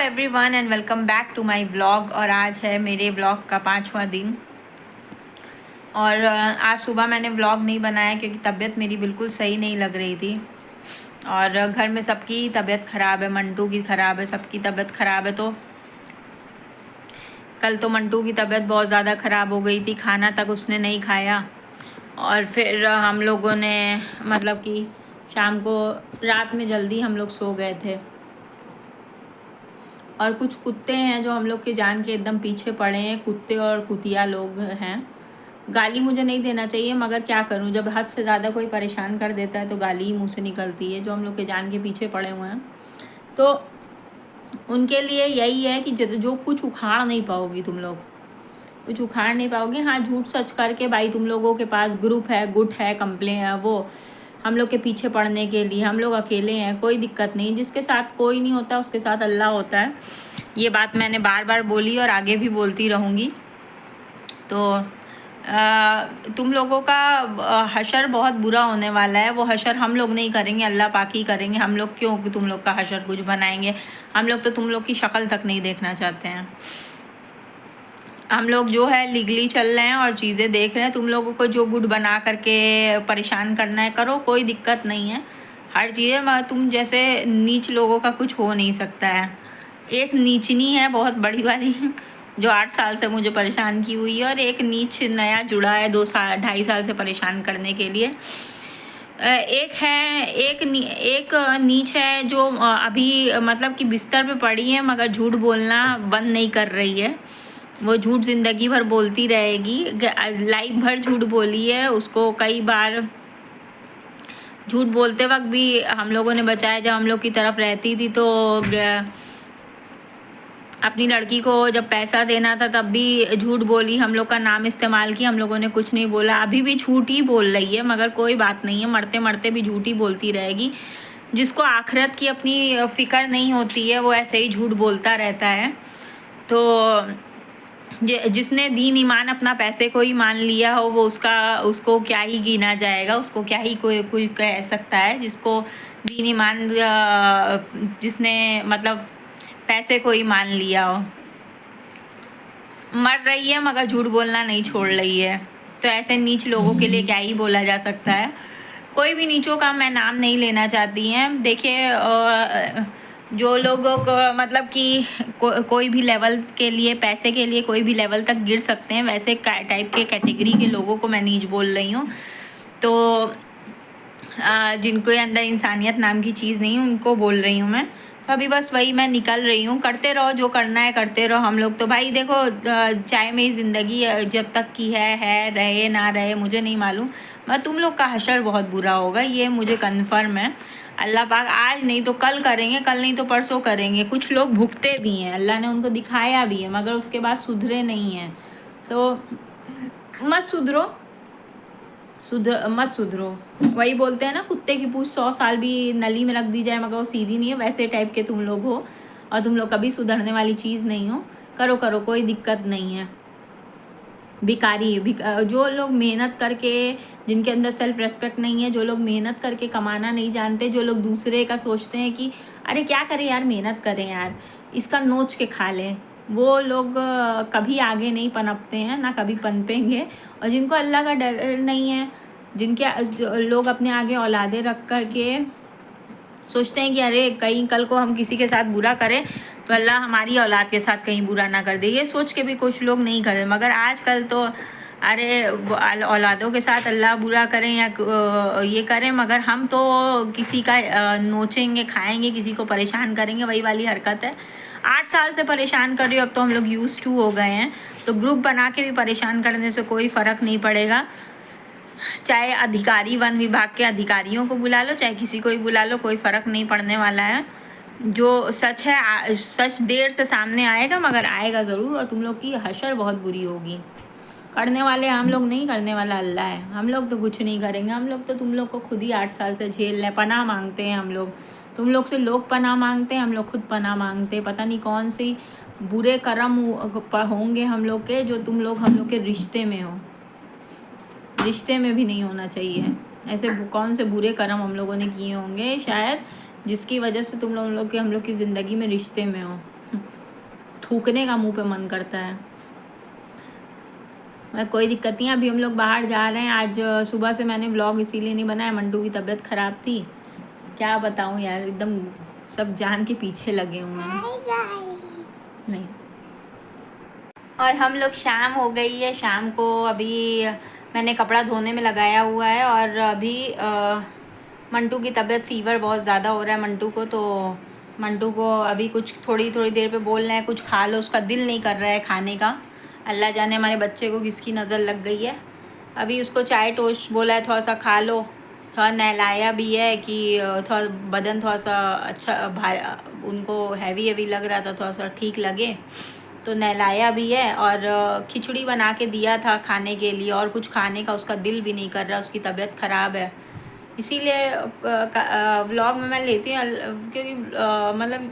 Everyone and welcome back to my vlog. और आज है मेरे व्लॉग का 5वां दिन। और आज सुबह मैंने व्लॉग नहीं बनाया क्योंकि तबीयत मेरी बिल्कुल सही नहीं लग रही थी। और घर में सबकी तबीयत ख़राब है, मंटू की ख़राब है, सबकी तबीयत ख़राब है। तो कल तो मंटू की तबीयत बहुत ज़्यादा ख़राब हो गई थी, खाना तक उसने नहीं खाया। और फिर हम लोगों ने मतलब कि शाम को रात में जल्दी हम लोग सो गए थे। और कुछ कुत्ते हैं जो हम लोग के जान के एकदम पीछे पड़े हैं, कुत्ते और कुतिया लोग हैं। गाली मुझे नहीं देना चाहिए मगर क्या करूं, जब हद से ज़्यादा कोई परेशान कर देता है तो गाली ही मुंह से निकलती है। जो हम लोग के जान के पीछे पड़े हुए हैं तो उनके लिए यही है कि जो कुछ उखाड़ नहीं पाओगी, तुम लोग कुछ उखाड़ नहीं पाओगे। हाँ, झूठ सच करके भाई तुम लोगों के पास ग्रुप है, गुट है, कंप्लेन है, वो हम लोग के पीछे पड़ने के लिए। हम लोग अकेले हैं, कोई दिक्कत नहीं। जिसके साथ कोई नहीं होता उसके साथ अल्लाह होता है। ये बात मैंने बार बार बोली और आगे भी बोलती रहूँगी। तो तुम लोगों का हशर बहुत बुरा होने वाला है। वो हशर हम लोग नहीं करेंगे, अल्लाह पाक ही करेंगे। हम लोग क्यों तुम लोग का हशर कुछ बनाएंगे? हम लोग तो तुम लोग की शक्ल तक नहीं देखना चाहते हैं। हम लोग जो है लीगली चल रहे हैं और चीज़ें देख रहे हैं। तुम लोगों को जो गुड बना करके परेशान करना है करो, कोई दिक्कत नहीं है। हर चीज़ें तुम जैसे नीच लोगों का कुछ हो नहीं सकता है। एक नीचनी है बहुत बड़ी वाली जो 8 साल से मुझे परेशान की हुई है, और एक नीच नया जुड़ा है 2 साल 2.5 साल से परेशान करने के लिए। एक नीच है जो अभी मतलब कि बिस्तर पे पड़ी है मगर झूठ बोलना बंद नहीं कर रही है। वो झूठ ज़िंदगी भर बोलती रहेगी। लाइफ भर झूठ बोली है। उसको कई बार झूठ बोलते वक्त भी हम लोगों ने बचाया। जब हम लोग की तरफ रहती थी तो अपनी लड़की को जब पैसा देना था तब भी झूठ बोली, हम लोग का नाम इस्तेमाल किया, हम लोगों ने कुछ नहीं बोला। अभी भी झूठ ही बोल रही है मगर कोई बात नहीं है, मरते मरते भी झूठ ही बोलती रहेगी। जिसको आखिरत की अपनी फ़िक्र नहीं होती है वो ऐसे ही झूठ बोलता रहता है। तो जिसने दीन ईमान अपना पैसे को ही मान लिया हो वो उसको क्या ही गिना जाएगा, उसको क्या ही कोई कह सकता है। जिसको दीन ईमान जिसने मतलब पैसे को ही मान लिया हो। मर रही है मगर झूठ बोलना नहीं छोड़ रही है। तो ऐसे नीच लोगों के लिए क्या ही बोला जा सकता है। कोई भी नीचों का मैं नाम नहीं लेना चाहती हैं। देखिए जो लोगों को मतलब कि कोई भी लेवल के लिए, पैसे के लिए कोई भी लेवल तक गिर सकते हैं, वैसे टाइप के कैटेगरी के लोगों को मैं नीच बोल रही हूँ। तो जिनको अंदर इंसानियत नाम की चीज़ नहीं है उनको बोल रही हूँ मैं। तो अभी बस वही मैं निकल रही हूँ। करते रहो जो करना है करते रहो। हम लोग तो भाई देखो चाहे मेरी ज़िंदगी जब तक की है रहे ना रहे मुझे नहीं मालूम, मैं तुम लोग का हशर बहुत बुरा होगा, ये मुझे कन्फर्म है। अल्लाह पाक आज नहीं तो कल करेंगे, कल नहीं तो परसों करेंगे। कुछ लोग भुगते भी हैं, अल्लाह ने उनको दिखाया भी है मगर उसके बाद सुधरे नहीं हैं। तो मत सुधरो। वही बोलते हैं ना, कुत्ते की पूंछ 100 साल भी नली में रख दी जाए मगर वो सीधी नहीं है, वैसे टाइप के तुम लोग हो। और तुम लोग कभी सुधरने वाली चीज़ नहीं हो। करो कोई दिक्कत नहीं है। जो लोग मेहनत करके, जिनके अंदर सेल्फ रेस्पेक्ट नहीं है, जो लोग मेहनत करके कमाना नहीं जानते, जो लोग दूसरे का सोचते हैं कि अरे क्या करें यार, मेहनत करें यार, इसका नोच के खा लें, वो लोग कभी आगे नहीं पनपते हैं, ना कभी पनपेंगे। और जिनको अल्लाह का डर नहीं है, जिनके लोग अपने आगे औलादे रख कर के सोचते हैं कि अरे कहीं कल को हम किसी के साथ बुरा करें तो अल्लाह हमारी औलाद के साथ कहीं बुरा ना कर दे, ये सोच के भी कुछ लोग नहीं करते। मगर आजकल तो अरे औलादों के साथ अल्लाह बुरा करें या ये करें, मगर हम तो किसी का नोचेंगे, खाएंगे, किसी को परेशान करेंगे, वही वाली हरकत है। 8 साल से परेशान कर रही हो, अब तो हम लोग यूज़ टू हो गए हैं। तो ग्रुप बना के भी परेशान करने से कोई फ़र्क नहीं पड़ेगा। चाहे अधिकारी, वन विभाग के अधिकारियों को बुला लो, चाहे किसी को ही बुला लो, कोई फ़र्क नहीं पड़ने वाला है। जो सच है सच देर से सामने आएगा मगर आएगा ज़रूर। और तुम लोग की हशर बहुत बुरी होगी। करने वाले हम लोग नहीं, करने वाला अल्लाह है। हम लोग तो कुछ नहीं करेंगे। हम लोग तो तुम लोग को खुद ही 8 साल से झेल रहे, पनाह मांगते हैं हम लोग। तुम लोग से लोग पनाह मांगते हैं, हम लोग खुद पनाह मांगते हैं। पता नहीं कौन सी बुरे कर्म होंगे हम लोग के जो तुम लोग हम लोग के रिश्ते में हो। रिश्ते में भी नहीं होना चाहिए। ऐसे कौन से बुरे कर्म हम लोगों ने किए होंगे शायद, जिसकी वजह से तुम लोग के हम लोग की ज़िंदगी में रिश्ते में हो। थूकने का मुंह पे मन करता है। कोई दिक्कत नहीं है, अभी हम लोग बाहर जा रहे हैं। आज सुबह से मैंने व्लॉग इसीलिए नहीं बनाया, मंटू की तबीयत ख़राब थी। क्या बताऊँ यार, एकदम सब जान के पीछे लगे हुए हैं। नहीं, और हम लोग शाम हो गई है, शाम को अभी मैंने कपड़ा धोने में लगाया हुआ है। और अभी मंटू की तबीयत फ़ीवर बहुत ज़्यादा हो रहा है मंटू को, तो मंटू को अभी कुछ थोड़ी देर पे बोल रहे हैं कुछ खा लो, उसका दिल नहीं कर रहा है खाने का। अल्लाह जाने हमारे बच्चे को किसकी नज़र लग गई है। अभी उसको चाय टोस्ट बोला है थोड़ा सा खा लो, थोड़ा नहलाया भी है कि थोड़ा बदन थोड़ा सा अच्छा उनको हैवी लग रहा था, थोड़ा सा ठीक लगे तो नहलाया भी है। और खिचड़ी बना के दिया था खाने के लिए, और कुछ खाने का उसका दिल भी नहीं कर रहा, उसकी तबीयत ख़राब है। इसीलिए व्लॉग में मैं लेती हूँ, क्योंकि मतलब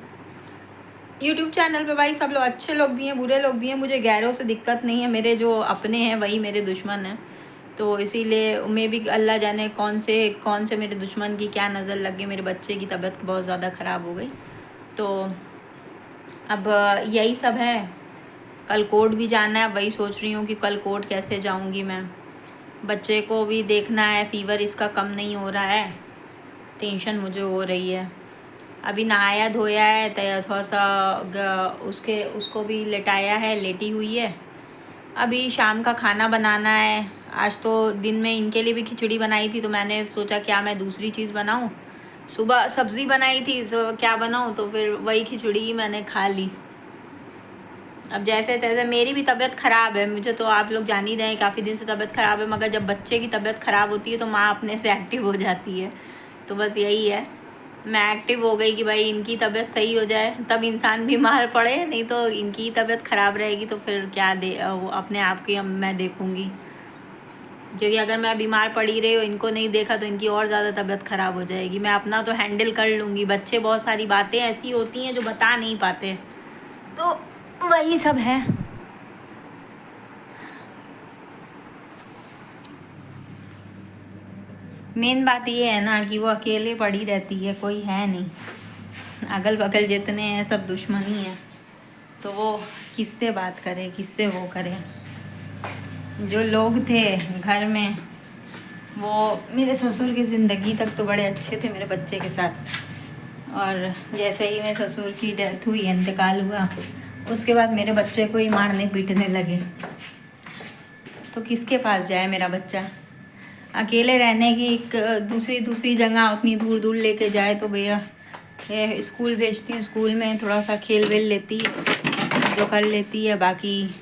यूट्यूब चैनल पे भाई सब लोग अच्छे लोग भी हैं, बुरे लोग भी हैं। मुझे गैरों से दिक्कत नहीं है, मेरे जो अपने हैं वही मेरे दुश्मन हैं। तो इसीलिए मैं भी अल्लाह जाने कौन से मेरे दुश्मन की क्या नज़र लग गई। मेरे बच्चे की तबीयत बहुत ज़्यादा ख़राब हो गई, तो अब यही सब है। कल कोर्ट भी जाना है, वही सोच रही हूँ कि कल कोर्ट कैसे जाऊँगी मैं। बच्चे को भी देखना है, फ़ीवर इसका कम नहीं हो रहा है, टेंशन मुझे हो रही है। अभी नहाया धोया है, तो थोड़ा सा उसको भी लेटाया है, लेटी हुई है। अभी शाम का खाना बनाना है। आज तो दिन में इनके लिए भी खिचड़ी बनाई थी, तो मैंने सोचा क्या मैं दूसरी चीज़ बनाऊं। सुबह सब्ज़ी बनाई थी, तो क्या बनाऊं, तो फिर वही खिचड़ी ही मैंने खा ली। अब जैसे तैसे मेरी भी तबीयत ख़राब है, मुझे तो आप लोग जान ही रहे हैं काफ़ी दिन से तबीयत ख़राब है, मगर जब बच्चे की तबीयत ख़राब होती है तो माँ अपने से एक्टिव हो जाती है। तो बस यही है, मैं एक्टिव हो गई कि भाई इनकी तबीयत सही हो जाए तब इंसान बीमार पड़े, नहीं तो इनकी तबीयत ख़राब रहेगी तो फिर क्या वो अपने आप की मैं देखूँगी। क्योंकि अगर मैं बीमार पड़ी रही और इनको नहीं देखा तो इनकी और ज़्यादा तबीयत ख़राब हो जाएगी। मैं अपना तो हैंडल कर लूँगी, बच्चे बहुत सारी बातें ऐसी होती हैं जो बता नहीं पाते, तो वही सब है। मेन बात ये है ना कि वो अकेले पड़ी रहती है, कोई है नहीं, अगल बगल जितने हैं सब दुश्मन ही हैं, तो वो किससे बात करे, किससे वो करे। जो लोग थे घर में वो मेरे ससुर की ज़िंदगी तक तो बड़े अच्छे थे मेरे बच्चे के साथ, और जैसे ही मेरे ससुर की डेथ हुई, इंतकाल हुआ, उसके बाद मेरे बच्चे को ही मारने पीटने लगे। तो किसके पास जाए मेरा बच्चा? अकेले रहने की एक दूसरी जगह उतनी दूर लेके जाए तो भैया ये स्कूल भेजती हूँ, स्कूल में थोड़ा सा खेल वेल लेती है जो कर लेती है, बाकी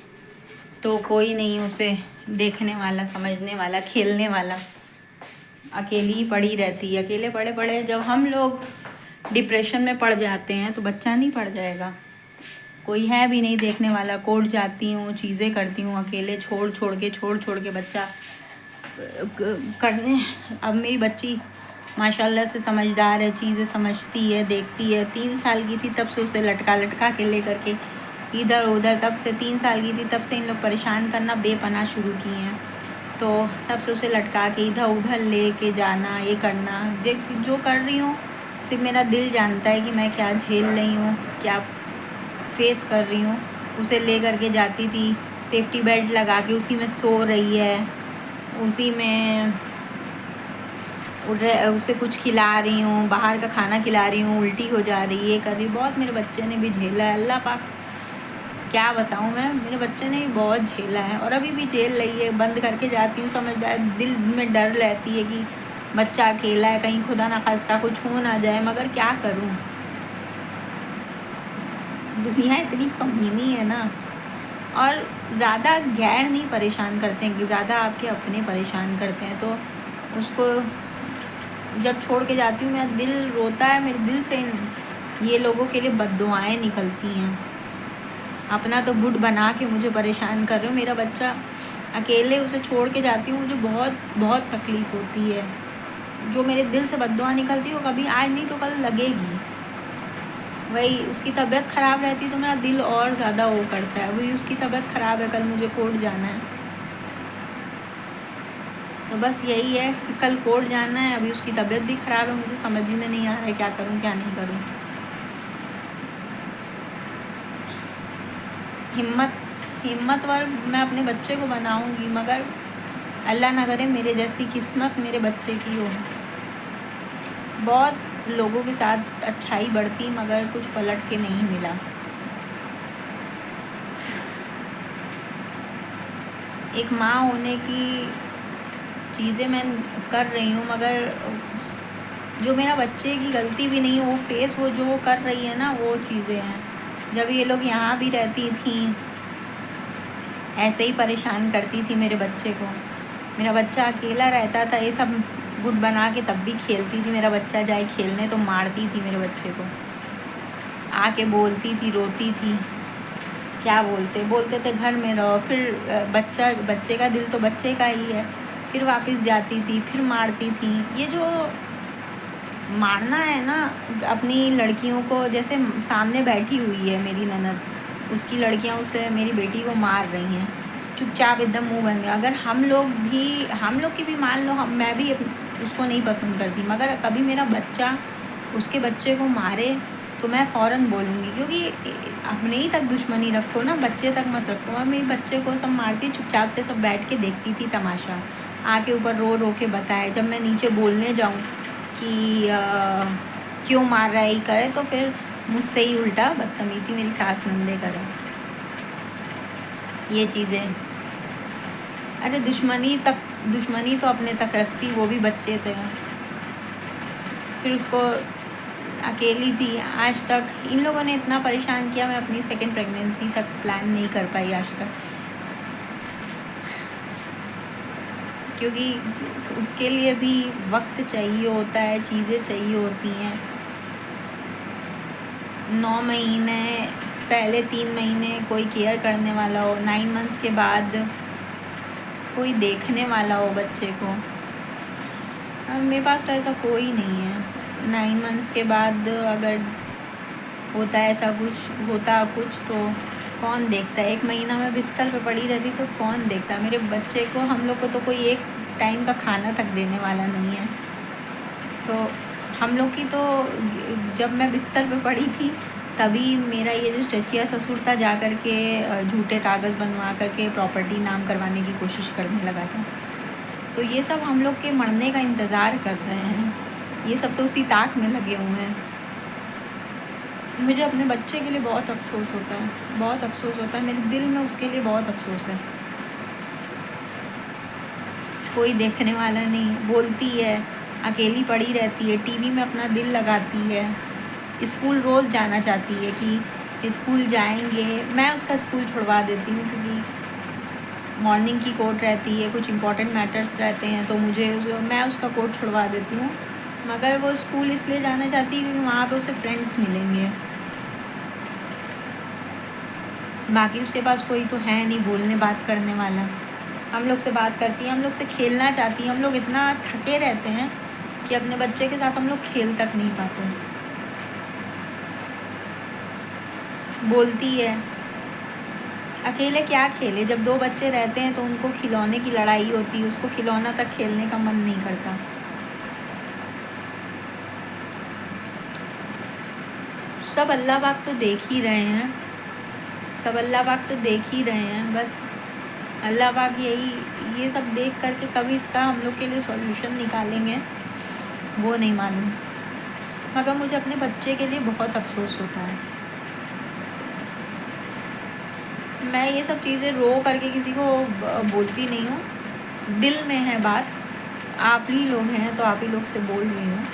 तो कोई नहीं उसे देखने वाला, समझने वाला, खेलने वाला। अकेली ही पड़ी रहती है। अकेले पड़े पड़े जब हम लोग डिप्रेशन में पड़ जाते हैं तो बच्चा नहीं पड़ जाएगा? कोई है भी नहीं देखने वाला। कोर्ट जाती हूँ, चीज़ें करती हूँ, अकेले छोड़ के बच्चा करने। अब मेरी बच्ची माशाल्लाह से समझदार है, चीज़ें समझती है, देखती है। 3 साल की थी तब से उसे लटका के ले करके इधर उधर, तब से 3 साल की थी तब से इन लोग परेशान करना बेपनाह शुरू किए हैं, तो तब से उसे लटका के इधर उधर ले के जाना, ये करना। जो कर रही हूँ सिर्फ मेरा दिल जानता है कि मैं क्या झेल रही हूँ, क्या फेस कर रही हूँ। उसे ले करके जाती थी, सेफ्टी बेल्ट लगा के उसी में सो रही है, उसी में उसे कुछ खिला रही हूँ, बाहर का खाना खिला रही हूँ, उल्टी हो जा रही है, ये कर रही। बहुत मेरे बच्चे ने भी झेला है, अल्लाह पाक क्या बताऊँ मैं, मेरे बच्चे ने बहुत झेला है और अभी भी झेल रही है। बंद करके जाती हूँ, समझदार, दिल में डर रहती है कि बच्चा अकेला है, कहीं खुदा ना खास्ता कुछ हो ना जाए, मगर क्या करूँ, दुनिया इतनी कमीनी है ना। और ज़्यादा गैर नहीं परेशान करते हैं कि ज़्यादा आपके अपने परेशान करते हैं, तो उसको जब छोड़ के जाती हूँ मेरा दिल रोता है, मेरे दिल से ये लोगों के लिए बद्दुआएं निकलती हैं। अपना तो गुड बना के मुझे परेशान कर रहे हो। मेरा बच्चा अकेले उसे छोड़ के जाती हूँ, मुझे बहुत बहुत तकलीफ़ होती है। जो मेरे दिल से बद्दुआ निकलती है वो कभी आज नहीं तो कल लगेगी। वही उसकी तबीयत ख़राब रहती है तो मेरा दिल और ज़्यादा वो करता है। वही उसकी तबीयत ख़राब है, कल मुझे कोर्ट जाना है, तो बस यही है कि कल कोर्ट जाना है। अभी उसकी तबीयत भी ख़राब है, मुझे समझ में नहीं आ रहा है क्या करूँ क्या नहीं करूँ। हिम्मतवर मैं अपने बच्चे को बनाऊंगी, मगर अल्लाह ना करे मेरे जैसी किस्मत मेरे बच्चे की हो। बहुत लोगों के साथ अच्छाई बढ़ती, मगर कुछ पलट के नहीं मिला। एक माँ होने की चीज़ें मैं कर रही हूँ, मगर जो मेरा बच्चे की गलती भी नहीं, वो फेस वो जो कर रही है ना, वो चीज़ें हैं। जब ये लोग यहाँ भी रहती थी ऐसे ही परेशान करती थी मेरे बच्चे को। मेरा बच्चा अकेला रहता था, ये सब गुट बना के तब भी खेलती थी। मेरा बच्चा जाए खेलने तो मारती थी मेरे बच्चे को, आके बोलती थी, रोती थी। क्या बोलते थे घर में रहो। फिर बच्चे का दिल तो बच्चे का ही है, फिर वापस जाती थी, फिर मारती थी। ये जो मारना है ना अपनी लड़कियों को, जैसे सामने बैठी हुई है मेरी ननद, उसकी लड़कियां उससे मेरी बेटी को मार रही हैं, चुपचाप एकदम मुंह बंद। अगर हम लोग की भी मान लो, मैं भी उसको नहीं पसंद करती, मगर कभी मेरा बच्चा उसके बच्चे को मारे तो मैं फ़ौरन बोलूँगी, क्योंकि अपने ही तक दुश्मनी रखो ना, बच्चे तक मत रखो। और मेरे बच्चे को सब मारती, चुपचाप से सब बैठ के देखती थी तमाशा, आके ऊपर रो रो के बताए। जब मैं नीचे बोलने जाऊँ कि क्यों मार रहा है, ही करे, तो फिर मुझसे ही उल्टा बदतमीज़ी मेरी सास नंदे करे। ये चीज़ें, अरे दुश्मनी तो अपने तक रखती, वो भी बच्चे थे। फिर उसको अकेली थी आज तक। इन लोगों ने इतना परेशान किया, मैं अपनी सेकंड प्रेगनेंसी तक प्लान नहीं कर पाई आज तक, क्योंकि उसके लिए भी वक्त चाहिए होता है, चीज़ें चाहिए होती हैं। 9 महीने पहले, 3 महीने कोई केयर करने वाला हो, 9 मंथ्स के बाद कोई देखने वाला हो बच्चे को। अब मेरे पास तो ऐसा कोई नहीं है। 9 मंथ्स के बाद अगर होता है ऐसा कुछ तो कौन देखता है। 1 महीना मैं बिस्तर पे पड़ी रहती तो कौन देखता है मेरे बच्चे को। हम लोग को तो कोई एक टाइम का खाना तक देने वाला नहीं है। तो हम लोग की तो, जब मैं बिस्तर पे पड़ी थी तभी मेरा ये जो चचिया ससुर था, जा कर के झूठे कागज़ बनवा करके प्रॉपर्टी नाम करवाने की कोशिश करने लगा था। तो ये सब हम लोग के मरने का इंतज़ार कर रहे हैं, ये सब तो उसी ताक में लगे हुए हैं। मुझे अपने बच्चे के लिए बहुत अफसोस होता है, बहुत अफसोस होता है। मेरे दिल में उसके लिए बहुत अफसोस है। कोई देखने वाला नहीं, बोलती है, अकेली पड़ी रहती है, टीवी में अपना दिल लगाती है। स्कूल रोज़ जाना चाहती है कि स्कूल जाएंगे, मैं उसका स्कूल छुड़वा देती हूँ, क्योंकि मॉर्निंग की कोर्ट रहती है, कुछ इम्पॉर्टेंट मैटर्स रहते हैं, तो मैं उसका कोर्ट छुड़वा देती हूँ। मगर वो स्कूल इसलिए जाना चाहती है क्योंकि वहाँ पे उसे फ्रेंड्स मिलेंगे। बाकी उसके पास कोई तो है नहीं बोलने बात करने वाला। हम लोग से बात करती है, हम लोग से खेलना चाहती है। हम लोग इतना थके रहते हैं कि अपने बच्चे के साथ हम लोग खेल तक नहीं पाते। बोलती है, अकेले क्या खेले, जब 2 बच्चे रहते हैं तो उनको खिलौने की लड़ाई होती है, उसको खिलौना तक खेलने का मन नहीं करता। सब अल्लाह पाक तो देख ही रहे हैं, सब अल्लाह पाक तो देख ही रहे हैं। बस अल्लाह पाक ये सब देख करके कभी इसका हम लोग के लिए सॉल्यूशन निकालेंगे वो नहीं मालूम। मगर मुझे अपने बच्चे के लिए बहुत अफसोस होता है। मैं ये सब चीज़ें रो करके किसी को बोलती नहीं हूँ, दिल में है बात। आप ही लोग हैं तो आप ही लोग से बोल रही हूँ,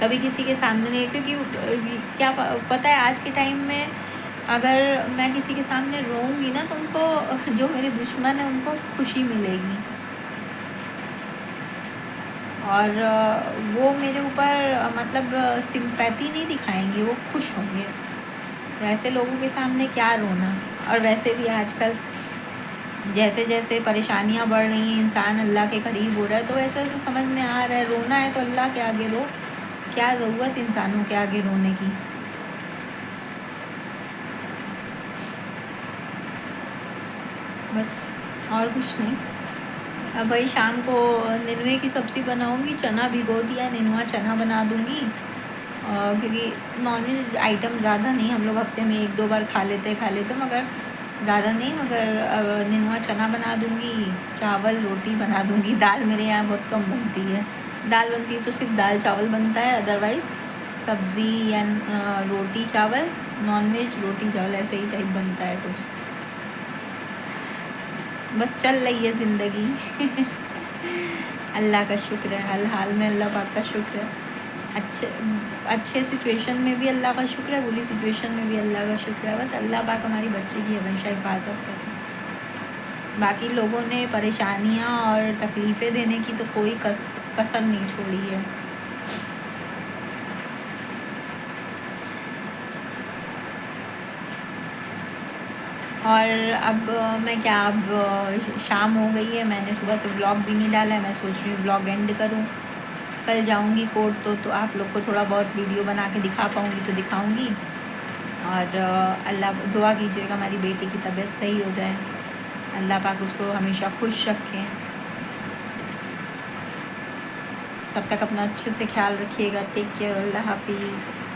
कभी किसी के सामने नहीं। क्योंकि क्या पता है, आज के टाइम में अगर मैं किसी के सामने रोऊंगी ना तो उनको, जो मेरे दुश्मन है, उनको खुशी मिलेगी और वो मेरे ऊपर मतलब सिंपैथी नहीं दिखाएंगे, वो खुश होंगे। तो ऐसे लोगों के सामने क्या रोना। और वैसे भी आजकल जैसे जैसे परेशानियां बढ़ रही हैं, इंसान अल्लाह के करीब हो रहा है, तो वैसे वैसे समझ में आ रहा है रोना है तो अल्लाह के आगे रो, क्या ज़रूरत इंसानों के आगे रोने की। बस और कुछ नहीं। अब भाई शाम को निनुए की सब्ज़ी बनाऊंगी, चना भिगो दिया, निनुआ चना बना दूंगी क्योंकि नॉनवेज आइटम ज़्यादा नहीं, हम लोग हफ्ते में 1-2 बार खा लेते मगर ज़्यादा नहीं। मगर निनुआ चना बना दूँगी, चावल रोटी बना दूँगी। दाल मेरे यहाँ बहुत कम बनती है, दाल बनती है तो सिर्फ दाल चावल बनता है, अदरवाइज़ सब्ज़ी या रोटी चावल, नॉनवेज रोटी चावल ऐसे ही टाइप बनता है कुछ। बस चल रही है ज़िंदगी। अल्लाह का शुक्र है, हर हाल में अल्लाह पाक का शुक्र है। अच्छे सिचुएशन में भी अल्लाह का शुक्र है, बुरी सिचुएशन में भी अल्लाह का शुक्र है। बस अल्लाह पाक हमारी बच्चे की हमेशा हिफाजत करे। बाकी लोगों ने परेशानियाँ और तकलीफ़ें देने की तो कोई कसर नहीं छोड़ी है। और अब मैं क्या, अब शाम हो गई है, मैंने सुबह से व्लॉग भी नहीं डाला है। मैं सोच रही हूँ व्लॉग एंड करूँ। कल जाऊँगी कोर्ट तो आप लोग को थोड़ा बहुत वीडियो बना के दिखा पाऊँगी तो दिखाऊँगी। और अल्लाह दुआ कीजिएगा हमारी बेटी की तबीयत सही हो जाए, अल्लाह पाक उसको हमेशा खुश रखें। तब तक अपना अच्छे से ख्याल रखिएगा। टेक केयर, अल्लाह हाफिज़।